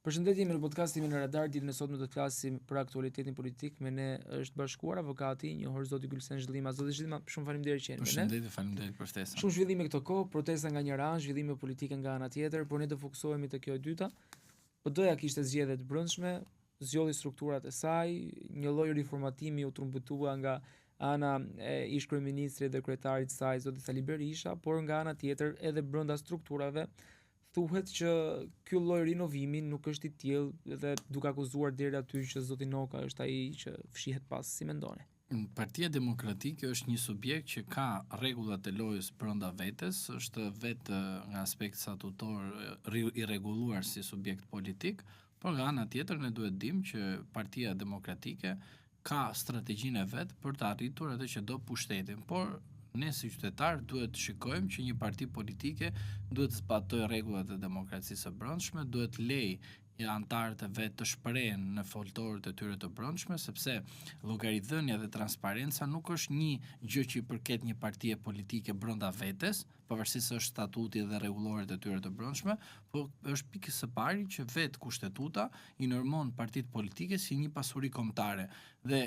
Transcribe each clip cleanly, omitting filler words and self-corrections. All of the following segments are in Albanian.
Përshëndetje, në podcastin në Radar, ditën e sotme do të flasim për aktualitetin politik. Me ne është bashkuar avokati, njohur zoti Gylsen Zhëllima. Zoti Zhëllima, shumë faleminderit që jeni me ne. Përshëndetje, faleminderit për ftesën. Shumë zhvillime këto kohë, protesta nga njëra anë, zhvillime politike nga ana tjetër, por ne do fokusohemi te kjo e dyta. PD-ja kishte zgjedhje të brendshme, zgjodhi strukturat e saj, një lloj riformatimi u trumbutua nga ana e ish kryeministrit dhe kryetarit të saj, zoti Sali Berisha, por nga ana tjetër edhe brenda strukturave thuhet që ky lloj rinovimi nuk është i tillë dhe duke akuzuar deri aty që zoti Noka është ai që fshihet pas, si mendoni? Partia Demokratike është një subjekt që ka rregullat e lojës brenda vetes, është vetë nga aspekt statutor i rregulluar si subjekt politik, por nga ana tjetër ne duhet dim që Partia Demokratike ka strategjinë e vet për të arritur atë që do pushtetin, por ne si qytetar duhet të shikojmë që një parti politike duhet të zbatojë rregullat e demokracisë së brendshme, duhet lejë antarët e vet të shprehen në foltorët e tyre të brendshme, sepse llogaridhënia dhe transparenca nuk është një gjë që i përket një partie politike brenda vetes, pavarësisht se është statuti dhe rregulloret e tyre të brendshme, por është pikë së pari që vetë kushtetuta i normon partitë politike si një pasuri kombëtare dhe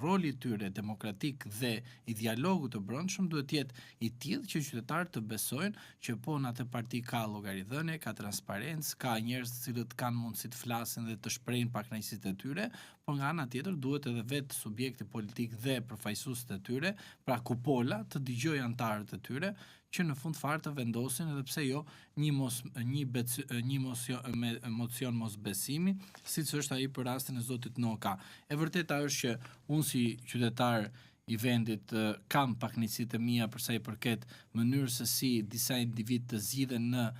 roli i tyre demokratik dhe i dialogut të brendshëm duhet të jetë i tillë që qytetarët të besojnë që po në atë parti ka llogaridhënie, ka transparencë, ka njerëz të cilët kanë mundësi të flasin dhe të shprehin pakënaqësitë e tyre, por nga ana tjetër duhet edhe vetë subjekti politik dhe përfaqësuesit e tyre, pra kupola, të dëgjojë antarët e tyre që në fund fare të vendosin edhe pse jo një mocion mosbesimi, siç është ai për rastin e zotit Noka. E vërteta është që unë si qytetar i vendit kam pakënaqësitë e mia për sa i përket mënyrës se si disa individ të zgjidhen në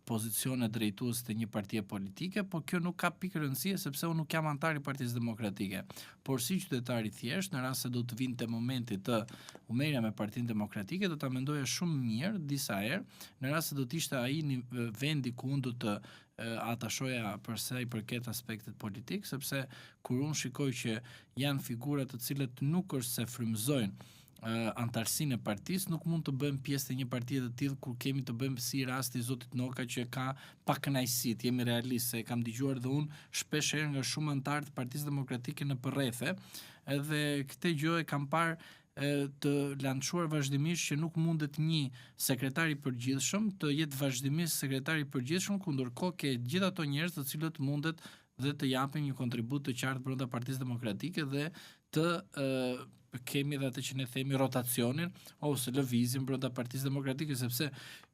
pozicione drejtuese të një partie politike, por kjo nuk ka pikë rëndësie sepse unë nuk jam antar i Partisë Demokratike. Por si qytetar i thjesht, në rast se do të vinte momenti të u merrja me Partinë Demokratike, do ta mendoja shumë mirë disa herë, në rast se do të ishte ai vendi ku unë do të atashoja për sa i përket aspektet politik, sepse kur unë shikoj që janë figura të cilët nuk është se frymëzojnë antarësinë e partisë, nuk mund të bëjmë pjesë të një partie të tillë kur kemi të bëjmë si rasti i zotit Noka që ka pakënaqësi, jemi realistë, se kam dëgjuar dhe unë shpesh herë nga shumë antarë të Partisë Demokratike në përrethë, edhe këtë gjë e kam parë të lançuar vazhdimisht që nuk mundet një sekretar i përgjithshëm të jetë vazhdimisht sekretar i përgjithshëm, ku ndërkohë ke gjithë ato njerëz të cilët mundet dhe të japin një kontribut të qartë brenda Partisë Demokratike dhe të kemi edhe atë që ne themi rotacionin ose lëvizjen brenda Partisë Demokratike, sepse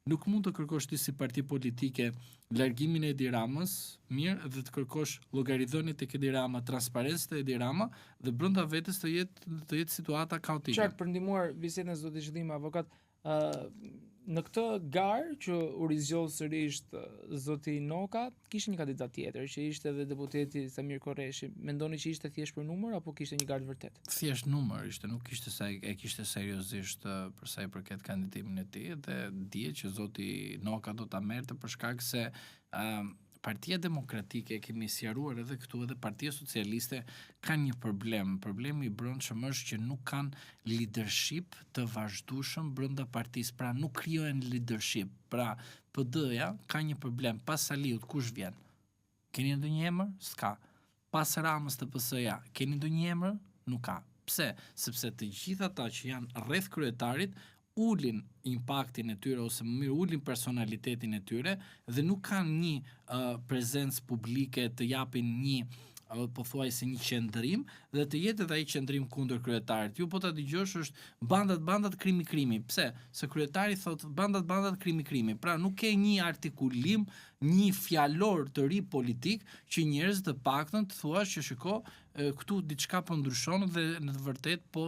nuk mund të kërkosh ti si parti politike largimin e Edi Ramës, mirë, dhe të kërkosh llogaridhënie tek Edi Rama, transparencë te Edi Rama dhe brenda vetes të jetë situata kaotike. Qartë, për ndihmuar bisedën e zotit Zhëllima, avokat, në këtë garë që u rizgjoll sërish zoti Noka, kishte një kandidat tjetër që ishte edhe deputeti Samir Korreshi. Mendoni që ishte thjesht për numër apo kishte një garë vërtet? Thjesht numër ishte, nuk kishte kishte seriozisht për sa i përket kandidatimin e tij dhe dihet që zoti Noka do ta merrte për shkak se Partia Demokratike, kemi sqaruar edhe këtu, edhe Partia Socialiste kanë një problem. Problemi i brendshëm është që nuk kanë leadership të vazhdueshëm brenda partisë, pra nuk krijojnë leadership. Pra PD-ja ka një problem. Pas Saliut kush vjen? Keni ndonjë emër? S'ka. Pas Ramës të PS-ja, keni ndonjë emër? Nuk ka. Pse? Sepse të gjithë ata që janë rreth kryetarit ulin impaktin e tyre ose më mirë ulin personalitetin e tyre dhe nuk kanë një prezencë publike të japin një pothuajse një qendrim dhe të jetë edhe ai qendrim kundër kryetarit. Ju po ta dëgjosh është bandat krimi. Pse? Se kryetari thotë bandat krimi. Pra nuk ke një artikulim, një fjalor të ri politik që njerëz të paktën të thuash që shiko këtu diçka po ndryshon dhe në të vërtetë po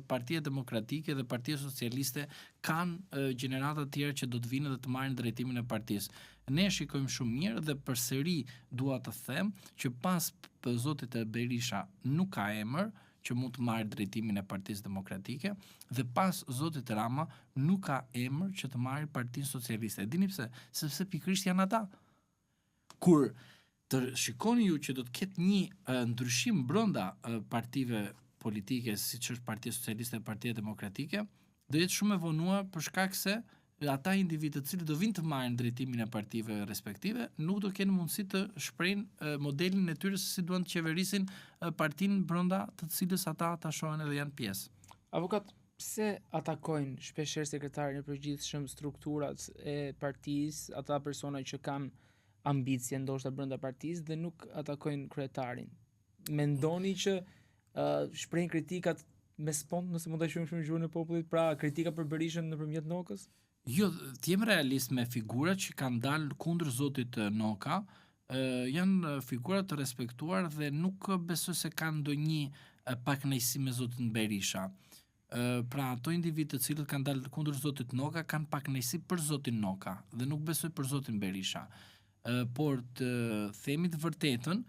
Partia Demokratike dhe Partia Socialiste kanë gjenerata të tjera që do të vinë dhe të marrin drejtimin e partisë. Ne shikojmë shumë mirë dhe përsëri dua të them që pas zotit e Berisha nuk ka emër që mund të marrë drejtimin e Partisë Demokratike dhe pas zotit Rama nuk ka emër që të marrë Partinë Socialiste. E dini pse? Sepse pikërisht janë ata. Kur të shikoni ju që do të ketë një ndryshim brenda partive politike, siç është Partia Socialiste dhe Partia Demokratike, do jetë shumë e vonuar për shkak se ata individë të cilët do vinë të marrin drejtimin e partive respektive, nuk do kenë mundësi të shprehin modelin e tyre se si duan të qeverisin partinë brenda të cilës ata ta shohin edhe janë pjesë. Avokat, pse atakojnë shpeshherë sekretarin e përgjithshëm, strukturat e partisë, ata persona që kanë ambicie ndoshta brenda partisë dhe nuk atakojnë kryetarin? Mendoni që shprehin kritikat me spont, nëse mund ta quajmë kështu në gjuhën e popullit, pra kritika për Berishën nëpërmjet Nokës? Jo, të jem realist me figurat që kanë dalë kundër zotit Noka, janë figura të respektuar dhe nuk besoj se kanë ndonjë pakënaqësi me zotin Berisha. Pra ato individ të cilët kanë dalë kundër zotit Noka kanë pakënaqësi për zotin Noka dhe nuk besoj për zotin Berisha. Por të themi të vërtetën,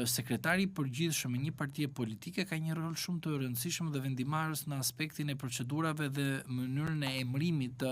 sekretari i përgjithshëm i një partie politike ka një rol shumë të rëndësishëm dhe vendimarrës në aspektin e procedurave dhe mënyrën e emërimit të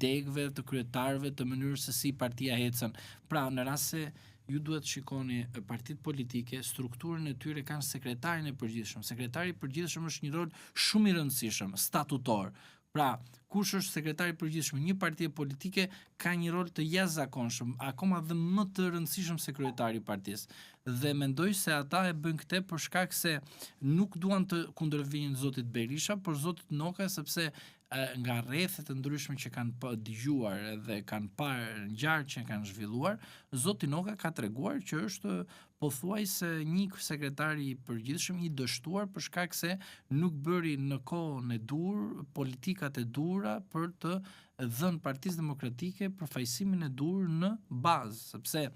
degëve, të kryetarëve, të mënyrës se si partia ecën. Pra, në rast se ju duhet shikoni partitë politike, strukturën e tyre kanë sekretarin e përgjithshëm. Sekretari i përgjithshëm është një rol shumë i rëndësishëm, statutor. Pra, kush është sekretari i përgjithshëm një partie politike ka një rol të jashtëzakonshëm, akoma dhe më të rëndësishëm se kryetari i partisë. Dhe mendoj se ata e bëjnë këtë për shkak se nuk duan të kundërvijnë zotit Berisha, por zotit Noka, sepse nga rrethet të ndryshme që kanë dëgjuar dhe kanë parë ngjarje që kanë zhvilluar, zoti Noka ka treguar që është pothuajse një sekretar i përgjithshëm i dështuar për shkak se nuk bëri në kohën e dur politikat e dura për të dhënë Partisë Demokratike përfaqësimin e dur në bazë, sepse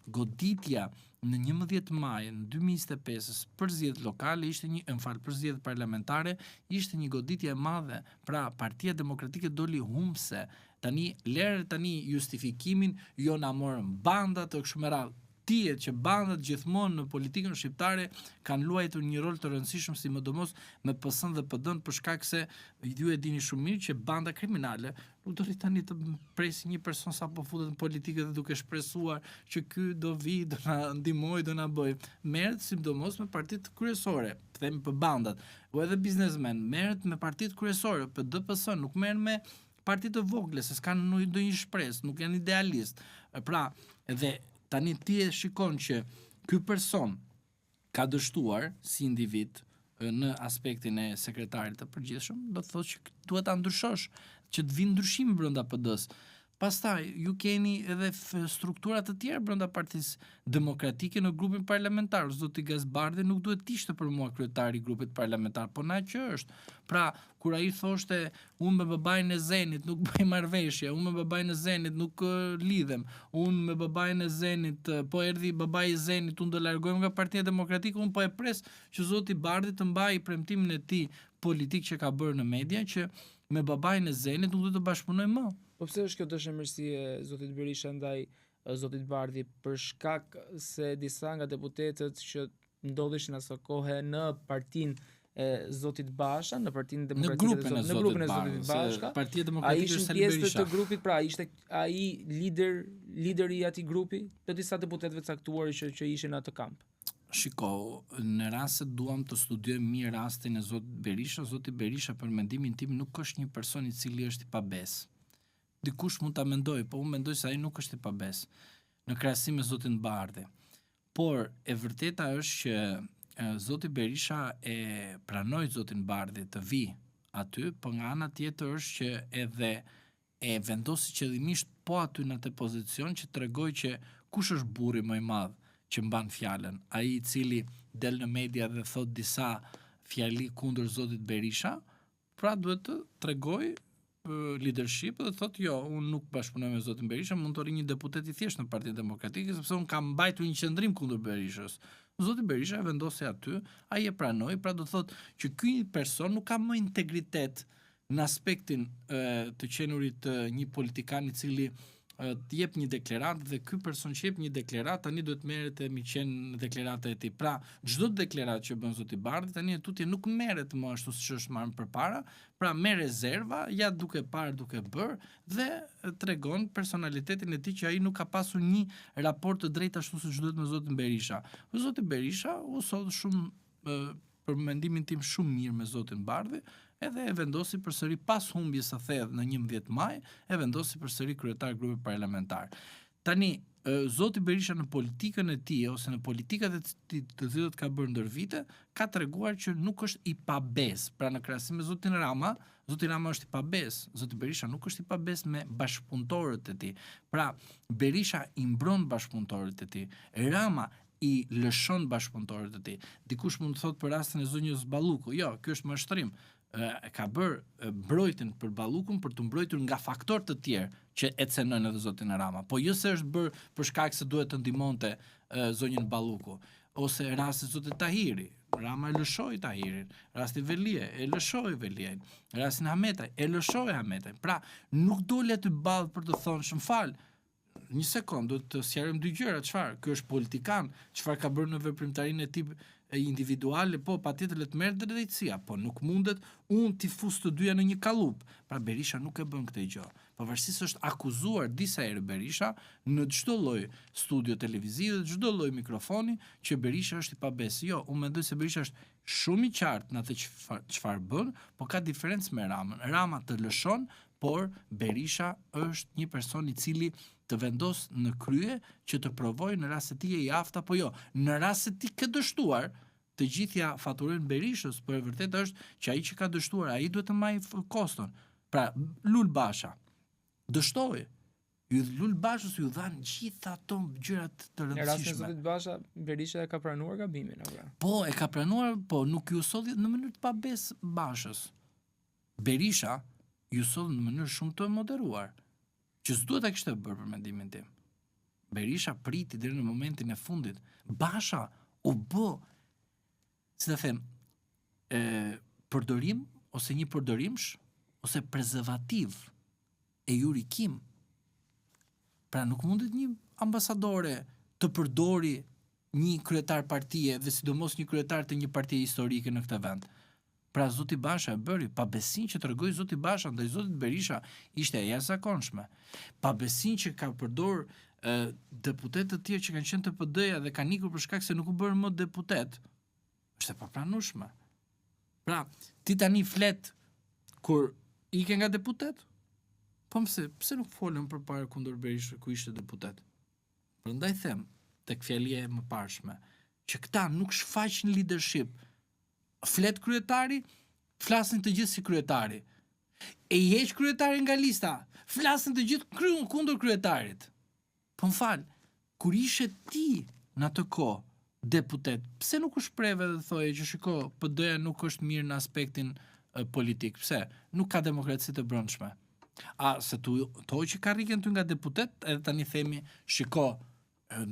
goditja në 11 maj në 2025 për zgjedhjet lokale ishte për zgjedhjet parlamentare ishte një goditje e madhe. Pra Partia Demokratike doli humbse. Tani justifikimin jo na morën bandat të kështu me radhë. Tihet që bandat gjithmonë në politikën shqiptare kanë luajtur një rol të rëndësishëm, sidomos me PS-n dhe PD-n, për shkak se ju e dini shumë mirë që banda kriminale nuk do tani të presi një person sa po futet në politikë dhe duke shpresuar që ky do vi, do na ndihmoj, do na bëj. Merret sidomos me partitë kryesore, themi për bandat, o edhe biznesmen, merret me partitë kryesore, PD, PS, nuk merren me partitë të vogla, se s'kan ndonjë shpresë, nuk janë idealist. Pra, edhe tani ti e shikon që ky person ka dështuar si individ në aspektin e sekretarit të përgjithshëm, do të thotë që duhet ta ndryshosh, që të vinë ndryshime brenda PD-s. Pastaj ju keni edhe struktura të tjera brenda Partisë Demokratike në grupin parlamentar. Zoti Gazbardi nuk duhet të ishte për mua kryetari i grupit parlamentar, po na që është. Pra, kur ai thoshte unë me babain e Zenit nuk bëj marrëveshje, unë me babain e Zenit nuk lidhem, unë me babain e Zenit po erdhi babai i Zenit, unë do largohem nga Partia Demokratike, unë po e pres që zoti Bardi të mbajë premtimin e tij politik që ka bërë në media që me babain e Zenit nuk do të bashkëpunoj më. Po pse është kjo dëshmërsi e zotit Berisha ndaj zotit Bardhi, për shkak se disa nga deputetët që ndodheshin asaj kohe në partinë e zotit Basha, në Partinë Demokratike në grupin e zotit Bashka, Partia Demokratike ishte pjesë të grupit, pra ishte ai lideri i atij grupi, të disa deputetëve caktuar që ishin në atë kamp. Shiko, në rast se duam të studiojmë mirë rastin e zotit Berisha, zoti Berisha për mendimin tim nuk është një person i cili është i pabes. Dikush mund ta mendoj, po unë mendoj se ai nuk është i pabes në krahasim me zotin Bardhi. Por e vërteta është që zoti Berisha e pranoi zotin Bardhi të vi aty, por nga ana tjetër është që edhe e vendosi qëllimisht po aty në atë pozicion që tregoj që kush është burri më i madh që mban fjalën, ai i cili del në media dhe thot disa fjali kundër zotit Berisha, pra duhet të tregoj leadership dhe thot jo, unë nuk bashkëpunoj me zotin Berisha, mund të rri një deputet i thjesht në Partinë Demokratike, sepse unë kam mbajtur një qendrim kundër Berishës. Zoti Berisha e vendosi aty, ai e pranoi, pra do thot që ky person nuk ka më integritet në aspektin të qenurit një politikan i cili të jep një deklaratë dhe ky person që jep një deklaratë tani duhet merret me qenë deklarata e tij. Pra, çdo deklaratë që bën zoti Bardhi tani tutje nuk merret më ashtu siç është marrë përpara, pra me rezerva, ja duke parë, duke bërë dhe tregon personalitetin e tij që ai nuk ka pasur një raport të drejtë ashtu siç duhet me zotin Berisha. Zoti Berisha u soll shumë për mendimin tim shumë mirë me zotin Bardhi, edhe e vendosi përsëri pas humbjes së thellë në 11 maj, e vendosi përsëri kryetar grupi parlamentar. Tani zoti Berisha në politikën e tij ose në politikat të cilat ka bërë ndër vite, ka treguar që nuk është i pabes. Pra në krahasim me zotin Rama, zoti Rama është i pabes, zoti Berisha nuk është i pabes me bashkëpunëtorët e tij. Pra Berisha i mbron bashkëpunëtorët e tij. Rama i lëshon bashkëpunëtorët e tij. Dikush mund të thotë për rastin e zonjës Balluku, jo, ky është mashtrim. Ka bërë mbrojtjen për Ballukun për të mbrojtur nga faktorë të tjerë që e cenojnë edhe zotin Rama. Po jo se është bërë për shkak se duhet të ndihmonte zonjën Balluku, ose rasti zotit Tahiri. Rama e lëshoi Tahirin, rasti Velie e lëshoi Velien, rastin Hametaj e lëshoi Hametaj. Pra nuk dole aty ballë për të thonë shmfal. Një sekond, do të sqarojmë dy gjëra, çfarë? Ky është politikan, çfarë ka bërë në veprimtarinë e tij individuale, po patjetër le të merret drejtësia, po nuk mundet unë t'i fus të dyja në një kallup. Pra Berisha nuk e bën këtë gjë. Pavarësisht është akuzuar disa herë Berisha në çdo lloj studio televizive, çdo lloj mikrofoni që Berisha është i pabes. Jo, unë mendoj se Berisha është shumë i qartë në atë çfarë bën, po ka diferencë me Ramën. Rama të lëshon, por Berisha është një person i cili të vendos në krye që të provojë në rast se ti je i aftë apo jo. Në rast se ti ke dështuar, të gjithja faturojnë Berishës, por e vërtetë është që ai që ka dështuar, ai duhet të marrë koston. Pra, Lul Basha dështoi. Lul Bashës ju dhan gjitha ato gjërat të rëndësishme. Në rastin e zotit Basha, Berisha e ka pranuar gabimin, apo? Po, e ka pranuar, po nuk ju solli në mënyrë të pabes Bashës. Berisha ju solli në mënyrë shumë të moderuar, që s'duhet ta kishte bërë për mendimin tim. Berisha priti deri në momentin e fundit. Basha u bë, si ta them, përdorim ose një përdorimsh ose prezervativ e jurikim. Pra nuk mundet një ambasadore të përdori një kryetar partie dhe sidomos një kryetar të një partie historike në këtë vend. Pra zoti Basha e bëri, pabesin që tregoi zoti Basha ndaj zotit Berisha ishte e jashtëzakonshme. Pabesin që ka përdor deputet të tjerë që kanë qenë të PD-ja dhe kanë ikur për shkak se nuk u bërë më deputet, është e papranueshme. Pra, ti tani flet kur ike nga deputet? Po pse nuk folën përpara kundër Berishës ku ishte deputet? Prandaj them tek fjalia e mëparshme që këta nuk shfaqin leadership. Flet kryetari, flasin të gjithë si kryetari. E i heq kryetari nga lista, flasin të gjithë kundër kryetarit. Po m'fal, kur ishe ti në atë kohë deputet, pse nuk u shpreve dhe thoje që shiko, PD-ja nuk është mirë në aspektin politik? Pse? Nuk ka demokraci të brendshme. A se to që ka rriken ty nga deputet, edhe tani themi, shiko,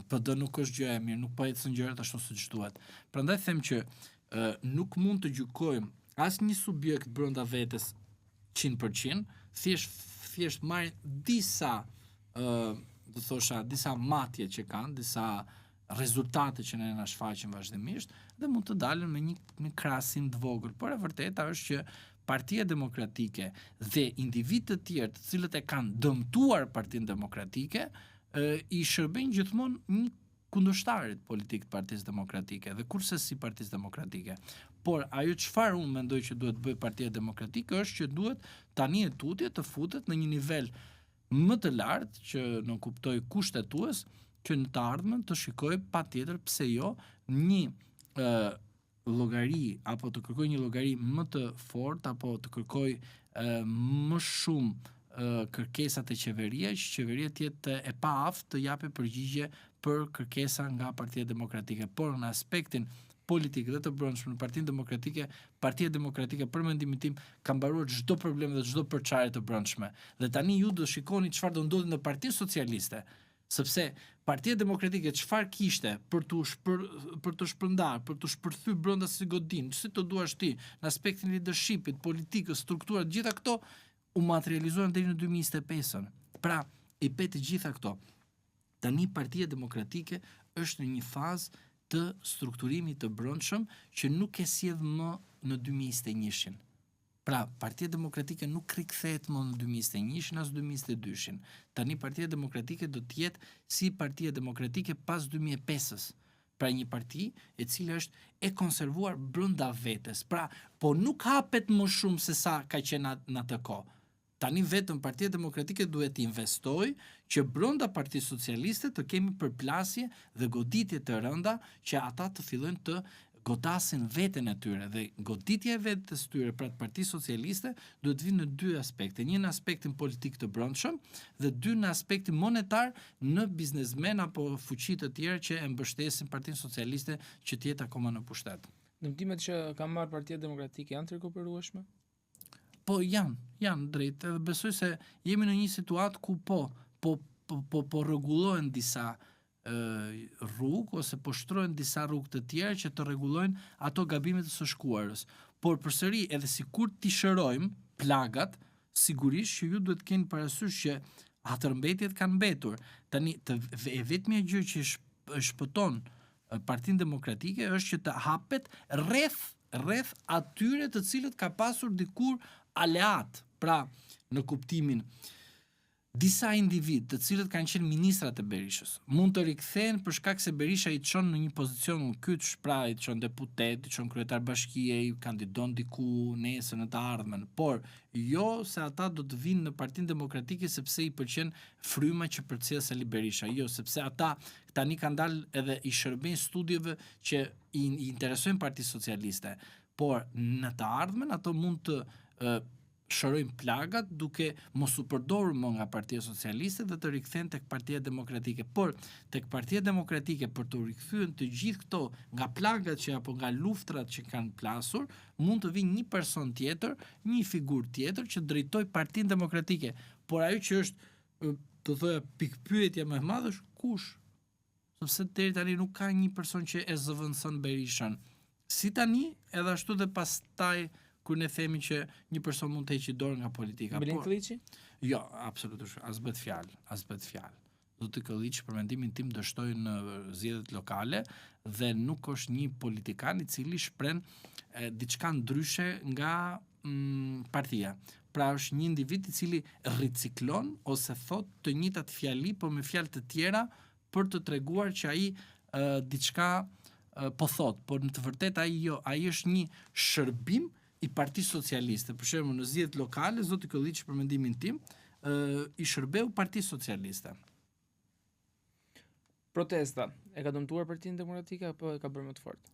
PD nuk është gjë e mirë, nuk po ecën gjërat ashtu siç duhet. Prandaj them që nuk mund të gjykojmë asnjë subjekt brenda vetes 100%, thjesht marrin disa do thosha disa matje që kanë, disa rezultate që ne na shfaqin vazhdimisht dhe mund të dalin me një krahasim të vogël, por e vërteta është që Partia Demokratike dhe individë të tjerë të cilët e kanë dëmtuar Partinë Demokratike i shërbejnë gjithmonë një kundërshtarit politik të Partisë Demokratike dhe kurse si Partisë Demokratike. Por ajo çfarë unë mendoj që duhet bëj Partia Demokratike është që duhet tani e tutje të futet në një nivel më të lartë që në kuptoj kushtetues që në të ardhmen të shikoj patjetër pse jo një llogari apo të kërkoj një llogari më të fortë apo të kërkoj më shumë kërkesat e qeveria, që qeveria të jetë e paaftë të japë përgjigje për kërkesa nga Partia Demokratike, por në aspektin politik dhe të brendshëm në Partinë Demokratike, Partia Demokratike për mendimin tim ka mbaruar çdo problem dhe çdo përçarje të brendshme. Dhe tani ju do shikoni çfarë do ndodhi në Partinë Socialiste, sepse Partia Demokratike çfarë kishte për të shpërndar, për të shpërthyr brenda si godin, si të duash ti, në aspektin leadershipit, politikës, strukturat, gjitha këto u materializuan deri në 2025. Pra, i peti gjitha këto. Tani Partia Demokratike është në një fazë të strukturimit të brendshëm që nuk e sjell më në 2021. Pra, Partia Demokratike nuk rikthehet më në 2021 as 2022. Tani Partia Demokratike do të jetë si Partia Demokratike pas 2005-s. pra një parti e cila është e konservuar brenda vetes. Pra, po nuk hapet më shumë se sa ka qenë në atë kohë. Tani vetëm Partia Demokratike duhet të investoj që brenda Partisë Socialiste të kemi përplasje dhe goditje të rënda që ata të fillojnë të godasin veten e tyre, dhe goditja e vetes tyre pra të Partisë Socialiste duhet vinë në dy aspekte. Një në aspektin politik të brendshëm dhe dy në aspektin monetar në biznesmen apo fuqi të tjerë që e mbështesin Partinë Socialiste që të jetë akoma në pushtet. Dëmtimet që ka marrë Partia Demokratike janë të rikuperueshme? Po janë drejt, edhe besoj se jemi në një situatë ku po rregullohen disa rrugë ose po shtrohen disa rrugë të tjera që të rregullojnë ato gabimet e së shkuarës. Por përsëri, edhe sikur t'i shërojmë plagat, sigurisht që ju duhet keni parasysh që hatërmbetjet kanë mbetur. Tani e vetmja gjë që shpëton Partinë Demokratike është që të hapet rreth atyre të cilët ka pasur dikur aleat, pra në kuptimin disa individ të cilët kanë qenë ministrat e Berishës mund të rikthehen për shkak se Berisha i çon në një pozicion kyç, pra i çon deputet, i çon kryetar bashkie, i kandidon diku nesër në të ardhmen, por jo se ata do të vinë në Partinë Demokratike sepse i pëlqen fryma që përcjell Sali Berisha, jo, sepse ata tani kanë dalë edhe i shërbejnë studieve që i interesojnë Partisë Socialiste, por në të ardhmen ato mund të shërojnë plagat duke mos u përdorur më nga Partia Socialiste dhe të rikthehen tek Partia Demokratike. Por tek Partia Demokratike për të rikthyer të gjithë këto nga plagat që apo nga luftrat që kanë plasur, mund të vinë një person tjetër, një figurë tjetër që drejtoj Partinë Demokratike. Por ajo që është, të thoya, pikpyetja më e madhe është kush? Sepse deri tani nuk ka një person që e zëvendëson Berishën. Si tani, edhe ashtu dhe pastaj kur ne themi që një person mund të heqë dorë nga politika. Belen Klliçi? Jo, absolutisht, as bëhet fjalë. Zoti Klliçi për mendimin tim dështoi në zgjedhjet lokale dhe nuk është një politikan i cili shpreh diçka ndryshe nga partia. Pra është një individ i cili riciklon ose thot të njëjtat fjali por me fjalë të tjera për të treguar që ai diçka po thot, por në të vërtetë ai është një shërbim i Partisë Socialiste. Për shembull, në zgjedhjet lokale, zoti Klliçi për mendimin tim i shërbeu Partisë Socialiste. Protesta e ka dëmtuar Partinë Demokratike apo e ka bërë më të fortë?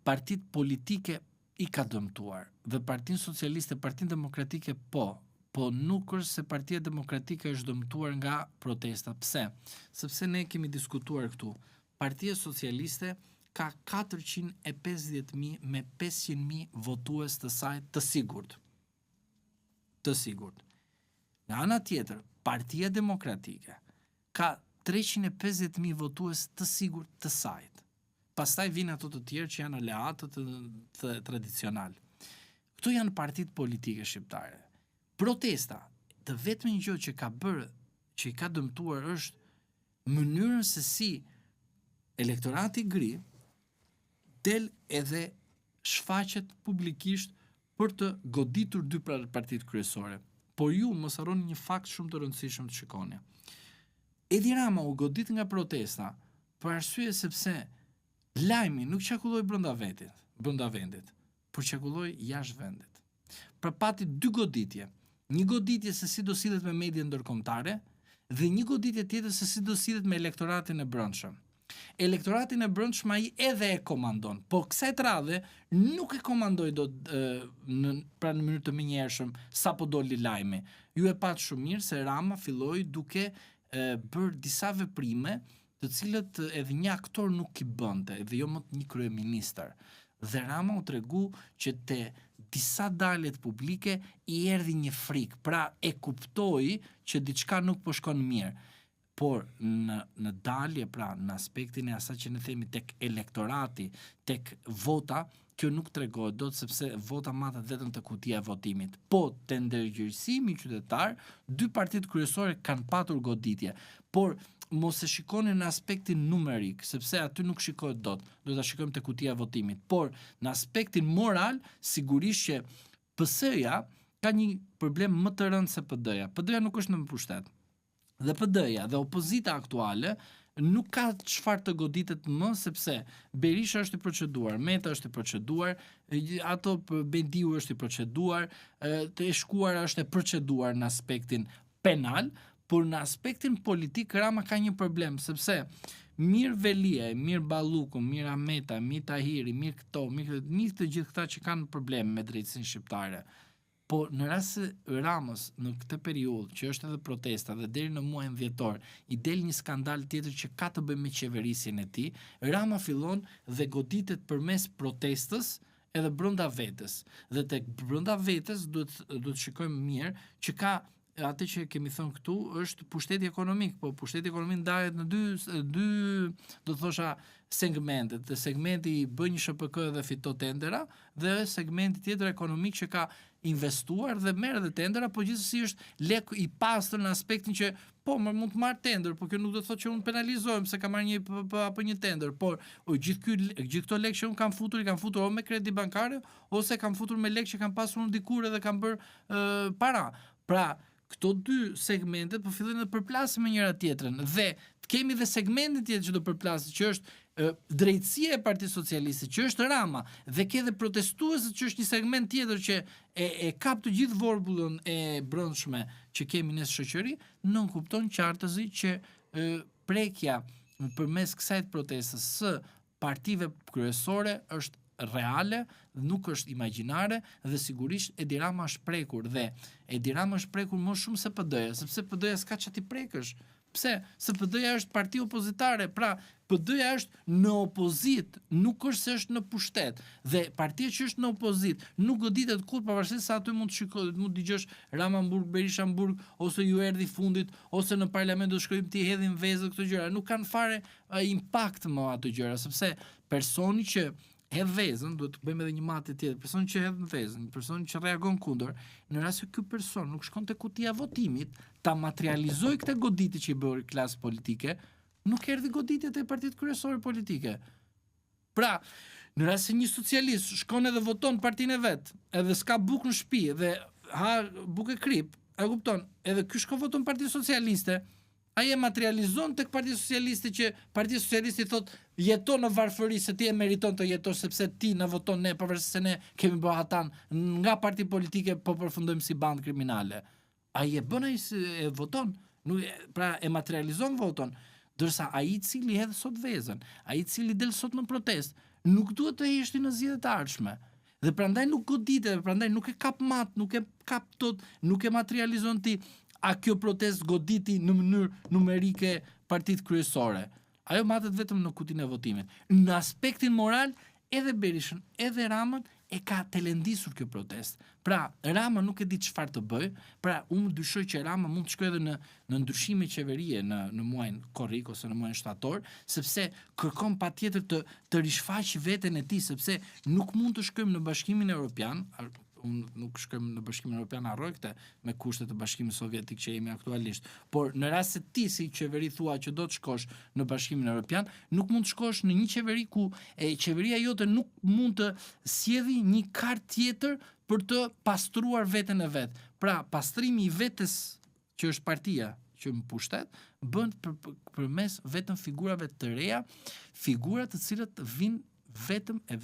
Partitë politike i ka dëmtuar dhe Partinë Socialiste, Partinë Demokratike po nuk është se Partia Demokratike është dëmtuar nga protesta. Pse? Sepse ne kemi diskutuar këtu. Partia Socialiste ka 450.000 me 500.000 votues të saj të sigurt. Nga ana tjetër, Partia Demokratike ka 350.000 votues të sigurt të saj. Pastaj vinë ato të tjerë që janë aleatët të tradicional. Këto janë partitë politike shqiptare. Protesta, të vetme një gjë që ka bërë, që i ka dëmtuar është mënyrën se si elektorati gri del edhe shfaqet publikisht për të goditur dy partitë kryesore. Por ju mos harroni një fakt shumë të rëndësishëm të shikoni. Edi Rama u godit nga protesta për arsye sepse lajmi nuk qarkulloi brenda vendit, por qarkulloi jashtë vendit. Pra pati dy goditje. Një goditje se si do sillet me mediat ndërkombëtare dhe një goditje tjetër se si do sillet me elektoratin e brendshëm. Elektoratin e brendshëm ai edhe e komandon, po kësaj radhe nuk e komandoi në mënyrë të menjëhershëm sapo doli lajmi. Ju e pat shumë mirë se Rama filloi duke bërë disa veprime të cilët edhe një aktor nuk i bënte, edhe jo më një kryeministër. Dhe Rama u tregu që te disa daljet publike i erdhi një frikë, pra e kuptoi që diçka nuk po shkon mirë. Por në dalje, pra në aspektin e asaj që ne themi tek elektorati, tek vota, kjo nuk tregohet dot sepse vota matet vetëm te kutia e votimit. Po te ndërgjegjësimi qytetar, dy partitë kryesore kanë patur goditje, por mos e shikoni në aspektin numerik, sepse aty nuk shikohet dot, do ta shikojmë te kutia e votimit. Por në aspektin moral, sigurisht që PS-ja ka një problem më të rëndë se PD-ja. PD-ja nuk është në pushtet. Dhe PD-ja dhe opozita aktuale nuk ka çfarë të goditet më, sepse Berisha është i proceduar, Meta është i proceduar, ato Bendiu është i proceduar, të e shkuara është e proceduar në aspektin penal, por në aspektin politik Rama ka një problem, sepse mirë Velia, mirë Balluku, mirë Ameta, mirë Tahiri, mirë këto, mirë të gjithë këta që kanë probleme me drejtësinë shqiptare. Po në rast se Ramës në këtë periudhë që është edhe protesta dhe deri në muajin dhjetor i del një skandal tjetër që ka të bëjë me qeverisjen e tij, Rama fillon dhe goditet përmes protestës edhe brenda vetes. Dhe tek brenda vetes duhet të shikojmë mirë që ka atë që kemi thënë këtu është pushteti ekonomik, po pushteti ekonomik ndahet në dy do të thosha segmente. Të segmenti i bën një SHPK dhe fiton tendera dhe segmenti tjetër ekonomik që ka investuar dhe merr edhe tendera, po gjithsesi është lek i pastër në aspektin që po mund të marr tender, por kjo nuk do të thotë që unë penalizohem se kam marrë një tender, por gjithë këto lekë që unë kam futur, i kam futur o me kredi bankare ose kam futur me lekë që kam pasur unë dikur edhe kam bërë para. Pra, këto dy segmente po fillojnë të përplasen me njëra tjetrën dhe kemi dhe segmentin tjetër që do përplaset, që është drejtësia e Partisë Socialiste, që është Rama, dhe ke dhe protestuesët që është një segment tjetër që e kap të gjithë vorbullën e brendshme që kemi në shoqëri, nuk kupton qartësi që prekja përmes kësaj protestës së partive kryesore është reale, nuk është imagjinare dhe sigurisht Edi Rama është prekur dhe Edi Rama është prekur më shumë se PD-ja, sepse PD-ja s'ka çati prekësh. Pse? Se PD-ja është parti opozitare, pra PD-ja është në opozit, nuk është se është në pushtet. Dhe partia që është në opozit nuk goditet kurrë pavarësisht se aty mund të shikosh, mund të dëgjosh Rama Hamburg, Berisha Hamburg, ose ju erdhi fundit, ose në parlament do shkojmë ti hedhim vezë këto gjëra. Nuk kanë fare impakt më ato gjëra, sepse personi që hedh vezën, duhet të bëjmë edhe një matë tjetër. Personi që hedh vezën, personi që reagon kundër, në rast se ky person nuk shkon te kutia votimit, ta materializoj këtë goditje që i bëri klasë politike, nuk erdhi goditjet e partit kryesore politike. Pra, në rast se një socialist shkon edhe voton partinë e vet, edhe s'ka bukë në shtëpi dhe ha bukë krip, e kupton, edhe ky shkon voton Partinë Socialiste, ai e materializon tek Partia Socialiste që Partia Socialiste i thot jeton në varfëri se ti e meriton të jetosh sepse ti na voton ne pavarësisht se ne kemi bërë atan nga parti politike po përfundojmë si bandë kriminale. Ai e bën, ai e voton, pra e materializon voton, ndërsa ai i cili hedh sot vezën, ai i cili del sot në protestë, nuk duhet të heshti në zgjedhjet e ardhshme. Dhe prandaj nuk goditet, prandaj nuk e kap mat, nuk e kap tot, nuk e materializon ti. A kjo protest goditi në mënyrë numerike partitë kryesore? Ajo matet vetëm në kutinë e votimit. Në aspektin moral, edhe Berishën, edhe Ramën e ka telendisur kjo protest. Pra, Rama nuk e di çfarë të bëj, pra unë dyshoj që Rama mund të shkojë edhe në ndryshime qeverie në muajin korrik ose në muajin shtator, sepse kërkon patjetër të rishfaqë veten e tij, sepse nuk mund të shkojmë në Bashkimin Evropian. Unë nuk shkojmë në Bashkimin Evropian, harroj këtë me kushtet e Bashkimit Sovjetik që jemi aktualisht. Por në rast se ti si qeveri thua që do të shkosh në Bashkimin Evropian, nuk mund të shkosh në një qeveri ku qeveria jote nuk mund të sjellë një kartë tjetër për të pastruar veten e vet. Pra, pastrimi i vetes që është partia që më pushtet, bën përmes vetëm figurave të reja, figura të cilat vinë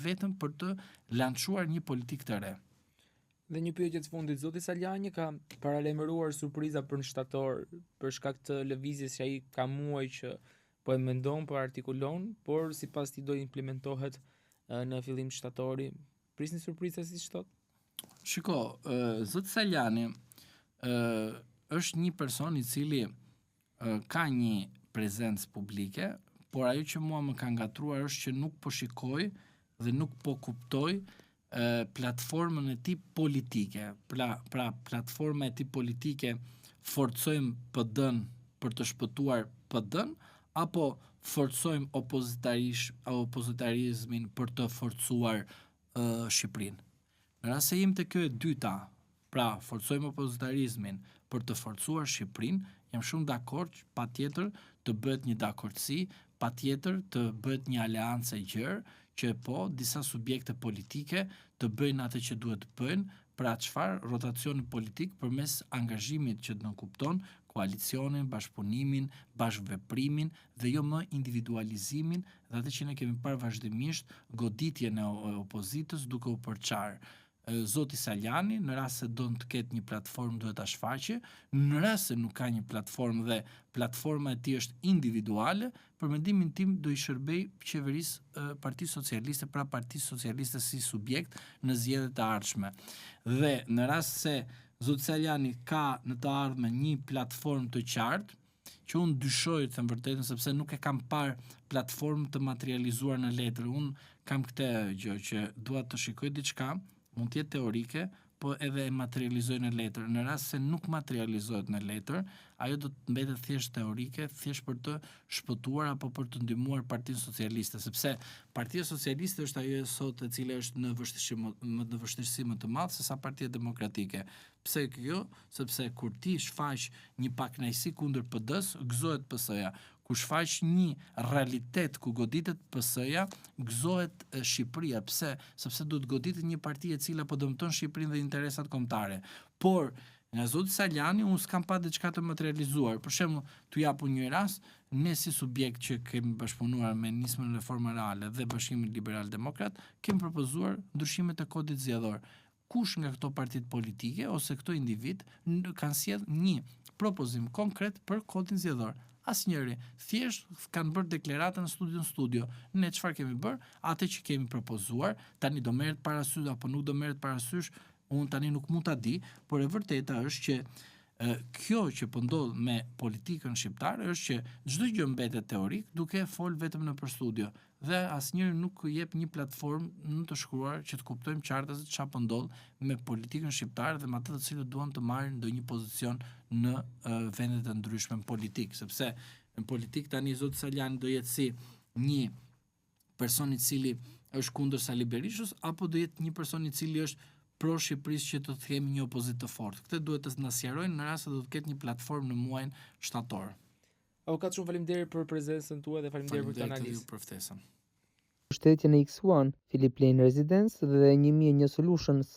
vetëm për të lançuar një politikë të re. Dhe një pyetje të fundit, zoti Saljani ka paralajmëruar surpriza për në shtator për shkak të lëvizjes që ai ka muaj që po e mendon, po artikulon, por sipas tij do implementohet në fillim shtatori. Prisni surpriza si thot? Shiko, zoti Saljani është një person i cili ka një prezencë publike, por ajo që mua më ka ngatruar është që nuk po shikoj dhe nuk po kuptoj platformën e tij politike. Pra platforma e tij politike forcojmë PD-n për të shpëtuar PD-n apo forcojmë opozitarizmin për të forcuar Shqipërinë. Në rast se jemi te kjo e dyta, pra forcojmë opozitarizmin për të forcuar Shqipërinë, jam shumë dakord që patjetër të bëhet një dakordsi, patjetër të bëhet një aleancë e gjerë, që po disa subjekte politike të bëjnë atë që duhet të bëjnë, pra çfarë rotacioni politik përmes angazhimit që do kupton koalicionin, bashkëpunimin, bashkëveprimin dhe jo më individualizimin dhe atë që ne kemi parë vazhdimisht goditjen e opozitës duke u përçarë. Zoti Sajani, në rast se don të ketë një platformë duhet ta shfaqe, në rast se nuk ka një platformë dhe platforma e tij është individuale, për mendimin tim do i shërbej qeverisë Partisë Socialiste, pra Partisë Socialiste si subjekt në zgjedhjet e ardhshme. Dhe në rast se zoti Sajani ka në të ardhmen një platformë të qartë, që unë dyshoj të them vërtetën sepse nuk e kam parë platformë të materializuar në letër. Unë kam këtë gjë që dua të shikoj diçka, mund të jetë teorike, po edhe e materializoj në letër. Në rast se nuk materializohet në letër, ajo do të mbetet thjesht teorike, thjesht për të shpëtuar apo për të ndihmuar Partinë Socialiste, sepse Partia Socialiste është ajo sot e cila është në vështirësi më të madh se sa Partia Demokratike. Pse kjo? Sepse kur ti shfaq një pakënaqësi kundër PD-s, gëzohet PS-ja. Ku shfaq një realitet ku goditet PS-ja, gëzohet Shqipëria. Pse? Sepse do të goditet një parti e cila po dëmton Shqipërinë dhe interesat kombëtare. Por nga zoti Sajani unë s'kam pa diçka të materializuar. Për shembull, t'u jap një rast, ne si subjekt që kemi bashkëpunuar me nismën e Reforma Reale dhe Bashkimin Liberal Demokrat, kemi propozuar ndryshimet e kodit zgjedhor. Kush nga këto partitë politike ose këto individ kanë sjell një propozim konkret për kodin zgjedhor? Asnjëri. Thjesht kanë bërë deklaratën në studio. Ne çfarë kemi bërë? Atë që kemi propozuar, tani do merret parasysh apo nuk do merret parasysh, unë tani nuk mund ta di, por e vërteta është që kjo që po ndodh me politikën shqiptare është që çdo gjë mbetet teorik duke fol vetëm nëpër studio dhe asnjëri nuk jep një platformë në të shkruar që të kuptojmë qartë se çfarë po ndodh me politikën shqiptare dhe me ato të cilët duan të marrin ndonjë pozicion në vendet e ndryshme politik, sepse në politik tani zoti Sajani do jetë si një person i cili është kundër Sali Berishës apo do jetë një person i cili është pro Shqipërisë që të themi një opozit të fortë. Këtë duhet të na sqarojnë në rast se do të ketë një platformë në muajin shtator. Avokat, shumë faleminderit për prezencën tuaj dhe faleminderit për këtë analizë. Për ftesën. Mbështetjen e X1, Philip Lane Residence dhe 1001 Solutions.